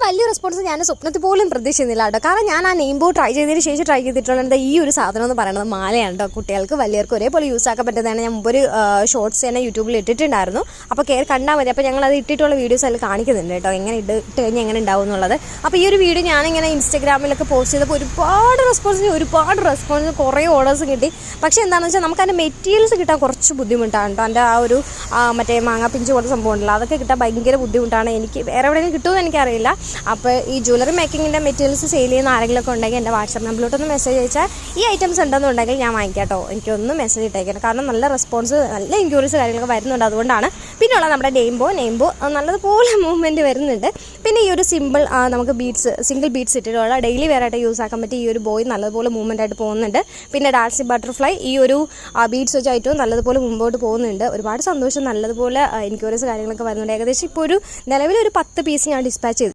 വലിയ റെസ്പോൺസ് ഞാൻ സ്വപ്നത്തിൽ പോലും പ്രതീക്ഷിക്കുന്നില്ല കേട്ടോ. കാരണം ഞാൻ ആ നെയിംബോ ട്രൈ ചെയ്തിട്ടുള്ളത് ഈ ഒരു സാധനം എന്ന് പറയുന്നത് മാലയാണ് കേട്ടോ. കുട്ടികൾക്ക് വലിയവർക്ക് ഒരേപോലെ യൂസ് ആക്കാൻ പറ്റുന്നതാണ്. ഞാൻ മുമ്പൊരു ഷോർട്സ് തന്നെ യൂട്യൂബിൽ ഇട്ടിട്ടുണ്ടായിരുന്നു. അപ്പോൾ കയറി കണ്ടാൽ മതി. അപ്പോൾ ഞങ്ങളത് ഇട്ടിട്ടുള്ള വീഡിയോസ് അതിൽ കാണിക്കുന്നുണ്ട് കേട്ടോ, എങ്ങനെ ഇട്ട് കഴിഞ്ഞാൽ എങ്ങനെ ഉണ്ടാവും എന്നുള്ളത്. അപ്പോൾ ഈ ഒരു വീഡിയോ ഞാനിങ്ങനെ ഇൻസ്റ്റാഗ്രാമിലൊക്കെ പോസ്റ്റ് ചെയ്തപ്പോൾ ഒരുപാട് റെസ്പോൺസ് കുറേ ഓർഡേഴ്സും കിട്ടി. പക്ഷേ എന്താണെന്ന് വെച്ചാൽ നമുക്ക് അതിൻ്റെ മെറ്റീരിയൽസ് കിട്ടാൻ കുറച്ച് ബുദ്ധിമുട്ടാണ് കേട്ടോ. എൻ്റെ ആ ഒരു മറ്റേ മാങ്ങാപ്പിഞ്ച് പോലെ സംഭവം ഉണ്ടല്ലോ, അതൊക്കെ കിട്ടാൻ ഭയങ്കര ബുദ്ധിമുട്ടാണ്. എനിക്ക് വേറെ എവിടെയെങ്കിലും കിട്ടുമെന്ന് എനിക്കറിയില്ല. അപ്പോൾ ഈ ജ്വല്ലറി മേക്കിങ്ങിൻ്റെ മെറ്റീരിയൽസ് സെയിൽ ചെയ്യുന്ന ആരെങ്കിലുമൊക്കെ ഉണ്ടെങ്കിൽ എൻ്റെ വാട്സാപ്പ് നമ്പറിലോട്ടൊന്ന് മെസ്സേജ് അയച്ചാൽ ഈ ഐറ്റംസ് ഉണ്ടെന്നുണ്ടെങ്കിൽ ഞാൻ വാങ്ങിക്കാം കേട്ടോ. എനിക്കൊന്ന് മെസ്സേജ് ഇട്ടേക്കണം. കാരണം നല്ല റെസ്പോൺസ്, നല്ല എൻക്വയറീസ് കാര്യങ്ങളൊക്കെ വരുന്നുണ്ട്. അതുകൊണ്ടാണ്. പിന്നെയുള്ള നമ്മുടെ നെയിംബോ നല്ലതുപോലെ മൂവ്മെൻറ്റ് വരുന്നുണ്ട്. പിന്നെ ഈ ഒരു നമുക്ക് സിംഗിൾ ബീഡ്സ് ഇട്ടിട്ടുള്ള ഡെയിലി വെയറായിട്ട് യൂസ് ആക്കാൻ പറ്റിയ ഈ ഒരു ബോയ് നല്ലതുപോലെ മൂവ്മെൻ്റ് ആയിട്ട് പോകുന്നുണ്ട്. പിന്നെ ഡാർസി ബട്ടർഫ്ലൈ ഈ ഒരു ബീഡ്സ് വെച്ചായിട്ടും നല്ലതുപോലെ മുമ്പോട്ട് പോകുന്നുണ്ട്. ഒരുപാട് സന്തോഷം. നല്ലതുപോലെ എൻക്വയറീസ് കാര്യങ്ങളൊക്കെ വരുന്നുണ്ട്. ഏകദേശം ഇപ്പോൾ നിലവിലൊരു 10 പീസ് ഞാൻ ഡിസ്പാച്ച് ചെയ്തു.